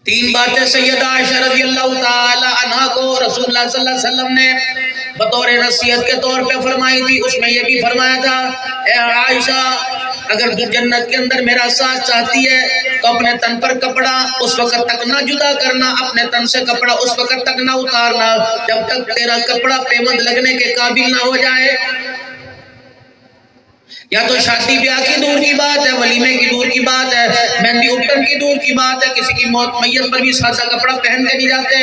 تین باتیں سیدہ عائشہ رضی اللہ تعالی عنہ کو رسول اللہ صلی اللہ علیہ وسلم نے بطور نصیحت کے طور پہ فرمائی تھی. اس میں یہ بھی فرمایا تھا اے عائشہ اگر تو جنت کے اندر میرا ساتھ چاہتی ہے تو اپنے تن پر کپڑا اس وقت تک نہ جدا کرنا, اپنے تن سے کپڑا اس وقت تک نہ اتارنا جب تک تیرا کپڑا پیوند لگنے کے قابل نہ ہو جائے. یا تو شادی بیاہ کی دور کی بات ہے, ولیمے کی دور کی بات ہے, مہندی اٹھن کی دور کی بات ہے, کسی کی موت میت پر بھی سادہ کپڑا پہن کے نہیں جاتے.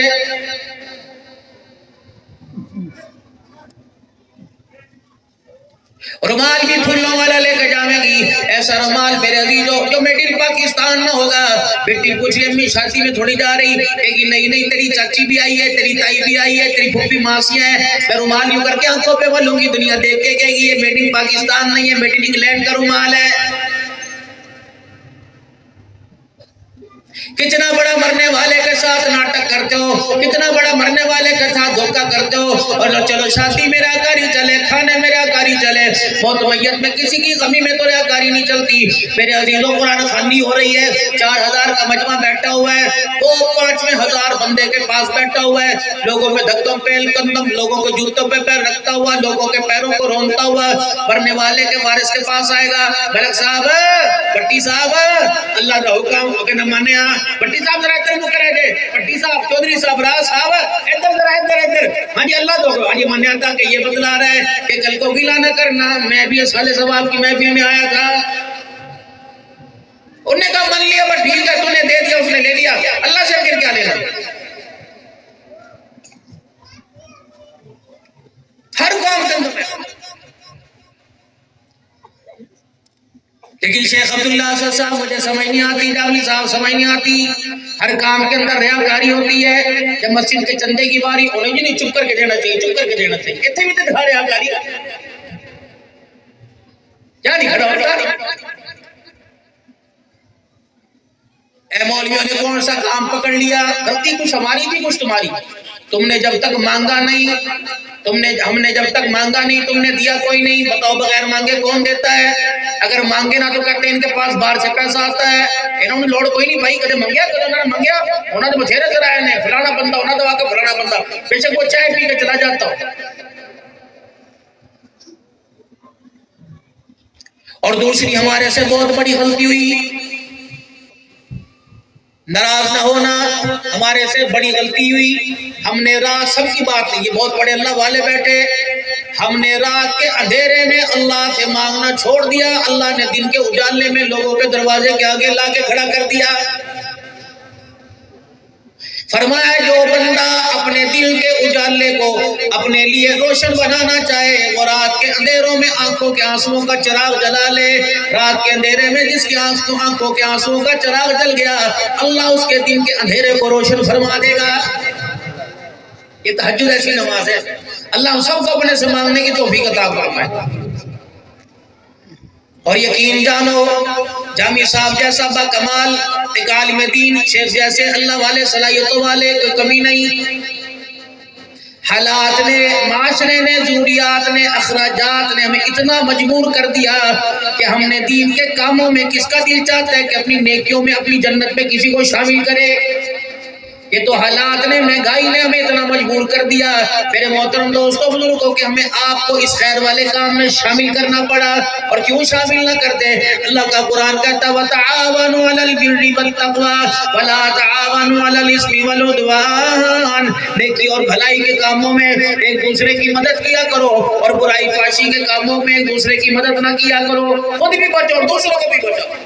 رومال بھی پھولوں والا لے کے جاوے گی, ایسا رومال میرے عزیزو جو میڈ ان پاکستان نہ ہوگا. بیٹی پوچھ لے امی شادی میں تھوڑی جا رہی ہے کہ نہیں نہیں تیری چاچی بھی آئی ہے, تیری تائی بھی آئی ہے, تیری پھوپھی ماسیاں ہیں, میں رومال یوں کر کے آنکھوں پہ بولوں گی, دنیا دیکھ کے کہے گی یہ میڈ ان پاکستان نہیں ہے, میڈ ان انگلینڈ کا رومال ہے. کتنا بڑا مرنے والے کے ساتھ ناٹک کرتے ہو, کتنا بڑا مرنے والے کے ساتھ دھوکہ کرتے ہو. اور چلو شادی میں ریاکاری چلے, کھانے میں ریاکاری چلے, موت میت میں کسی کی غمی میں تو ریاکاری نہیں چلتی. میرے عزیزوں قرآن خوانی ہو رہی ہے, 4000 کا مجمع بیٹھا ہوا ہے, وہ 5,000 بندے کے پاس بیٹھا ہوا ہے, لوگوں میں دھکم پیل کندم, لوگوں کو جوتوں پہ پیر رکھتا ہوا, لوگوں کے پیروں کو رونتا ہوا مرنے والے کے وارث کے پاس آئے گا. ملک صاحب, پٹی صاحب, اللہ کا حکم ہو کے نہ مانے, پٹی صاحب ذرا ادھر مکر ہے جے, پٹی صاحب, چودھری صاحب, راز صاحب, ادھر ذرا ادھر. ہاں جی اللہ تو ہاں جی مانے آتا کہ یہ بتلا رہا ہے کہ کل کو گلا نہ کرنا, میں بھی سال ثواب کی محفل میں آیا تھا. انہوں نے کہا من لیا بس ٹھیک ہے, تو نے دے دیا, اس نے لے لیا, اللہ سے پھر کیا لینا. ہر قوم کے اندر. لیکن شیخ عبداللہ صاحب مجھے سمجھ نہیں آتی, ڈاولی صاحب سمجھ نہیں آتی, ہر کام کے اندر ریاکاری ہوتی ہے. جب مسجد کے چندے کی باری انہیں بھی نہیں چپ کر کے دینا چاہیے, چپ کر کے دینا چاہیے, اتنے بھی تو دکھا ریاکاری کیا نہیں کھڑا ہوتا. اے مولویوں نے کون سا کام پکڑ لیا, غلطی کچھ ہماری تھی کچھ تمہاری. تم نے جب تک مانگا نہیں, ہم نے جب تک مانگا نہیں, تم نے دیا کوئی نہیں. بتاؤ بغیر مانگے کون دیتا ہے؟ اگر مانگے نہ تو کہتے ہیں ان کے پاس باہر سے پیسہ آتا ہے, انہوں نے لوڑ کوئی نہیں بھائی, کدے منگیا کدے انہوں نے منگیا, انہوں نے بچھیرے کرائے نے, فلانا بندہ انہوں نے دوا کے فلانا بندہ, بے شک وہ چائے پی کے چلا جاتا ہو. اور دوسری ہمارے سے بہت بڑی غلطی ہوئی, ناراض نہ ہونا, ہمارے سے بڑی غلطی ہوئی. ہم نے رات, سب کی بات نہیں, یہ بہت بڑے اللہ والے بیٹھے, ہم نے رات کے اندھیرے میں اللہ سے مانگنا چھوڑ دیا, اللہ نے دن کے اجالے میں لوگوں کے دروازے کے آگے لا کے کھڑا کر دیا. فرمایا جو بندہ اپنے دل کے اجالے کو اپنے لیے روشن بنانا چاہے, وہ رات کے اندھیروں میں آنکھوں کے آنسوؤں کا چراغ جلا لے. رات کے اندھیرے میں جس کے آنکھوں کے آنسوؤں کا چراغ جل گیا, اللہ اس کے دل کے اندھیرے کو روشن فرما دے گا. یہ تہجد ایسی نماز ہے, اللہ ہم سب کو اپنے سے مانگنے کی توفیق عطا فرمائے. اور یقین جانو, جامی صاحب جیسا با کمال ایک عالم دین, شیخ جیسے اللہ والے, صلاحیتوں والے, کوئی کمی نہیں. حالات نے, معاشرے نے, ضروریات نے, اخراجات نے ہمیں اتنا مجبور کر دیا کہ ہم نے دین کے کاموں میں کس کا دل چاہتا ہے کہ اپنی نیکیوں میں, اپنی جنت میں کسی کو شامل کرے. یہ تو حالات نے, مہنگائی نے ہمیں اتنا مجبور کر دیا میرے محترم دوستوں بزرگوں کہ ہمیں آپ کو اس خیر والے کام میں شامل کرنا پڑا. اور کیوں شامل نہ کرتے؟ اللہ کا قرآن کہتا وَتَعَاوَنُوا عَلَى الْبِرِّ وَالتَّقْوَىٰ وَلَا تَعَاوَنُوا عَلَى الْإِثْمِ وَالْعُدْوَانِ. نیکی اور بھلائی کے کاموں میں ایک دوسرے کی مدد کیا کرو, اور برائی فحشی کے کاموں میں ایک دوسرے کی مدد نہ کیا کرو. خود بھی بچو اور دوسروں کو بھی بچو.